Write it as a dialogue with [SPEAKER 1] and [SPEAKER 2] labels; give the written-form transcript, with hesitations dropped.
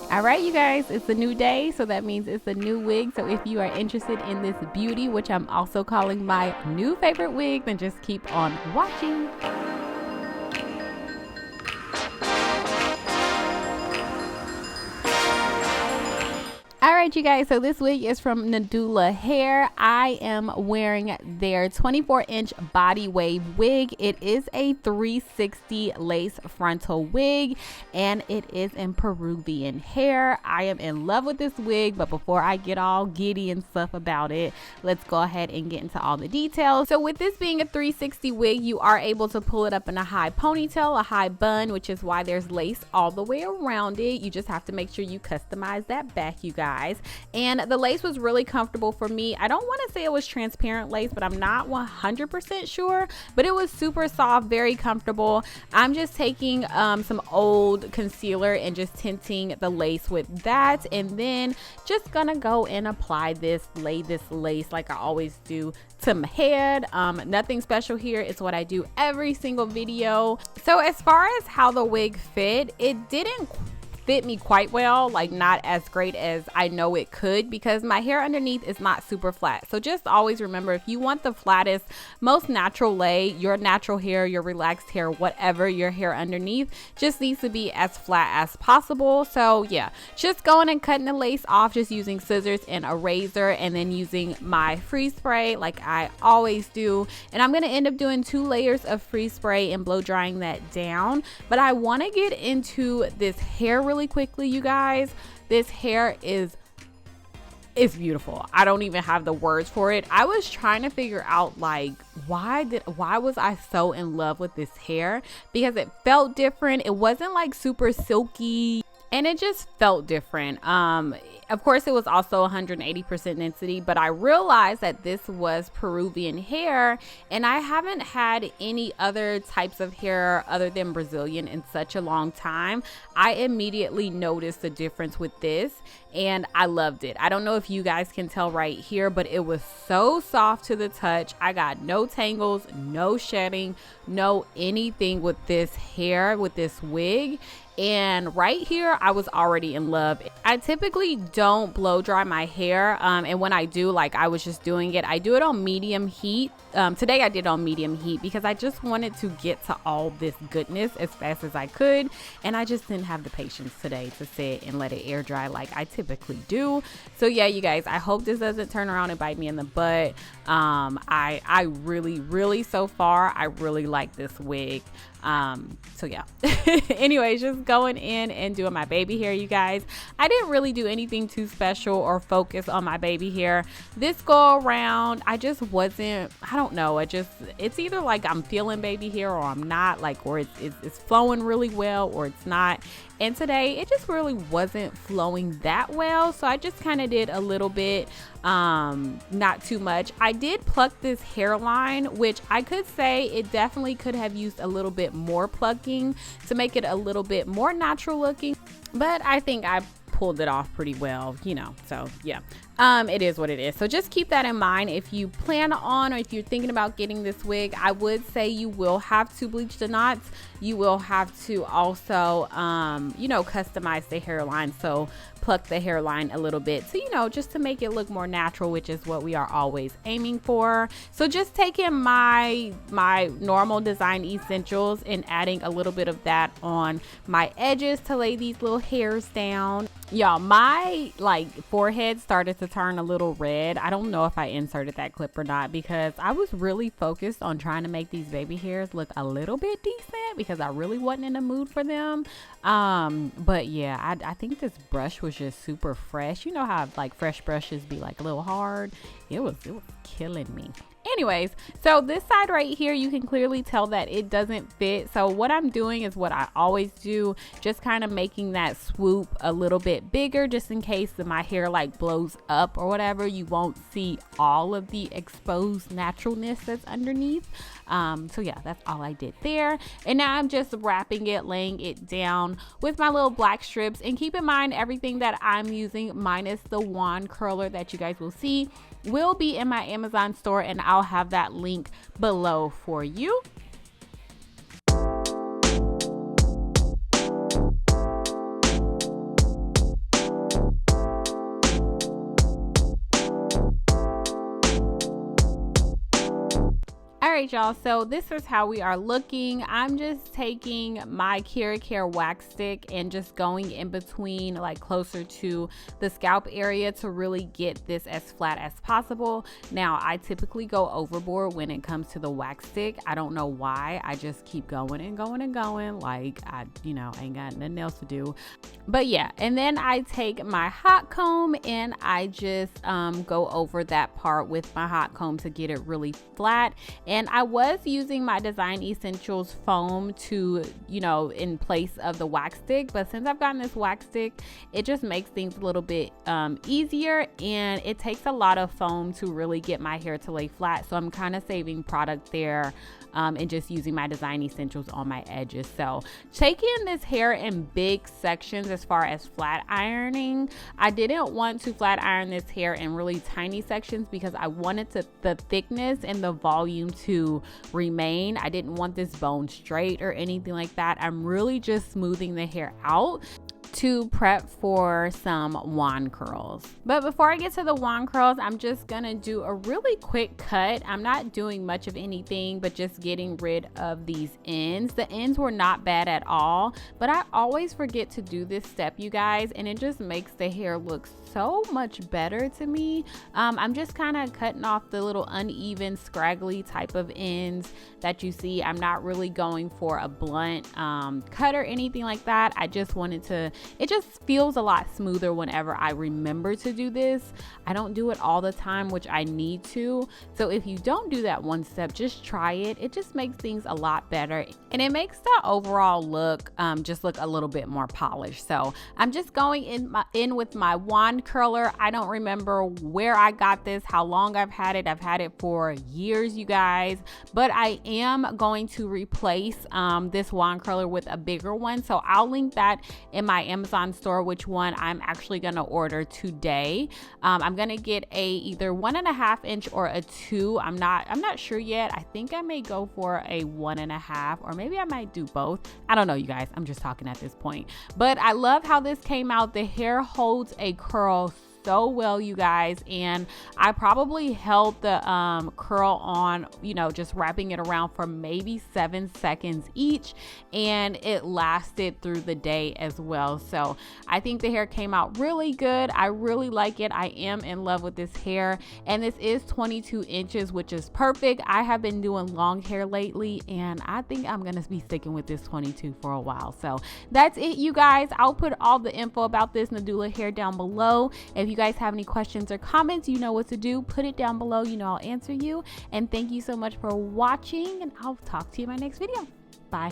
[SPEAKER 1] All right, you guys, it's a new day, so that means it's a new wig. So if you are interested in this beauty, which I'm also calling my new favorite wig, then just keep on watching. All right, you guys, so this wig is from Nadula Hair. I am wearing their 24-inch body wave wig. It is a 360 lace frontal wig, and it is in Peruvian hair. I am in love with this wig, but before I get all giddy and stuff about it, let's go ahead and get into all the details. So with this being a 360 wig, you are able to pull it up in a high ponytail, a high bun, which is why there's lace all the way around it. You just have to make sure you customize that back, you guys. And the lace was really comfortable for me. I don't want to say it was transparent lace, but I'm not 100% sure, but it was super soft, very comfortable. I'm just taking some old concealer and just tinting the lace with that, and then just gonna go and apply this, lay this lace like I always do to my head. Nothing special here. It's what I do every single video. So as far as how the wig fit, it didn't fit me quite well, like not as great as I know it could, because my hair underneath is not super flat. So just always remember, if you want the flattest, most natural lay, your natural hair, your relaxed hair, whatever, your hair underneath just needs to be as flat as possible. So yeah, just going and cutting the lace off, just using scissors and a razor, and then using my freeze spray like I always do. And I'm gonna end up doing 2 layers of freeze spray and blow drying that down. But I want to get into this hair really quickly, you guys. This hair is beautiful. I don't even have the words for it. I was trying to figure out, like, why was I so in love with this hair? Because it felt different. It wasn't like super silky, and it just felt different. Of course, it was also 180% density, but I realized that this was Peruvian hair, and I haven't had any other types of hair other than Brazilian in such a long time. I immediately noticed the difference with this, and I loved it. I don't know if you guys can tell right here, but it was so soft to the touch. I got no tangles, no shedding, no anything with this hair, with this wig. And right here, I was already in love. I typically don't blow dry my hair, and when I do, like I was just doing it, I do it on medium heat. Today I did on medium heat because I just wanted to get to all this goodness as fast as I could, and I just didn't have the patience today to sit and let it air dry like I typically do. So yeah, you guys, I hope this doesn't turn around and bite me in the butt. I really so far, I really like this wig. So yeah. Anyways, just going in and doing my baby hair, you guys. I didn't really do anything too special or focus on my baby hair this go around. I just wasn't, I don't know, it's either like I'm feeling baby hair or I'm not, like, or it's flowing really well or it's not. And today it just really wasn't flowing that well, so I just kind of did a little bit, not too much. I did pluck this hairline, which I could say it definitely could have used a little bit more plucking to make it a little bit more natural looking, but I think I pulled it off pretty well, you know. So yeah, it is what it is. So just keep that in mind if you plan on, or if you're thinking about getting this wig. I would say you will have to bleach the knots. You will have to also you know, customize the hairline, so pluck the hairline a little bit to, you know, just to make it look more natural, which is what we are always aiming for. So just taking my normal design essentials and adding a little bit of that on my edges to lay these little hairs down. Y'all, my like forehead started to turn a little red. I don't know if I inserted that clip or not, because I was really focused on trying to make these baby hairs look a little bit decent, because I really wasn't in the mood for them. But yeah, I think this brush was just super fresh. You know how like fresh brushes be like a little hard? It was killing me. Anyways, so this side right here, you can clearly tell that it doesn't fit. So what I'm doing is what I always do, just kind of making that swoop a little bit bigger, just in case my hair like blows up or whatever, you won't see all of the exposed naturalness that's underneath. So yeah, that's all I did there. And now I'm just wrapping it, laying it down with my little black strips. And keep in mind, everything that I'm using minus the wand curler that you guys will see will be in my Amazon store, and I'll have that link below for you. right, y'all, so this is how we are looking. I'm just taking my Care wax stick and just going in between, like closer to the scalp area, to really get this as flat as possible. Now, I typically go overboard when it comes to the wax stick. I don't know why. I just keep going and going and going, like I ain't got nothing else to do. But yeah, and then I take my hot comb and I just go over that part with my hot comb to get it really flat. And I was using my Design Essentials foam to, in place of the wax stick, but since I've gotten this wax stick, it just makes things a little bit easier, and it takes a lot of foam to really get my hair to lay flat. So I'm kind of saving product there and just using my Design Essentials on my edges. So taking this hair in big sections as far as flat ironing, I didn't want to flat iron this hair in really tiny sections because I wanted the thickness and the volume to remain. I didn't want this bone straight or anything like that. I'm really just smoothing the hair out to prep for some wand curls. But before I get to the wand curls, I'm just gonna do a really quick cut. I'm not doing much of anything, but just getting rid of these ends. The ends were not bad at all, but I always forget to do this step, you guys, and it just makes the hair look so much better to me. I'm just kind of cutting off the little uneven, scraggly type of ends that you see. I'm not really going for a blunt cut or anything like that. I just wanted to, it just feels a lot smoother whenever I remember to do this. I don't do it all the time, which I need to. So if you don't do that one step, just try it. It just makes things a lot better, and it makes the overall look just look a little bit more polished. So I'm just going in with my wand curler. I don't remember where I got this, how long I've had it. I've had it for years, you guys, but I am going to replace this wand curler with a bigger one. So I'll link that in my Amazon store, which one I'm actually going to order today. I'm going to get either 1.5 inch or a 2. I'm not sure yet. I think I may go for a 1.5, or maybe I might do both. I don't know, you guys. I'm just talking at this point, but I love how this came out. The hair holds a curl so well, you guys, and I probably held the curl on, just wrapping it around for maybe 7 seconds each, and it lasted through the day as well. So I think the hair came out really good. I really like it. I am in love with this hair, and this is 22 inches, which is perfect. I have been doing long hair lately, and I think I'm gonna be sticking with this 22 for a while. So that's it, you guys. I'll put all the info about this Nadula hair down below. If you guys have any questions or comments, you know what to do. Put it down below. I'll answer you. And thank you so much for watching, and I'll talk to you in my next video. Bye.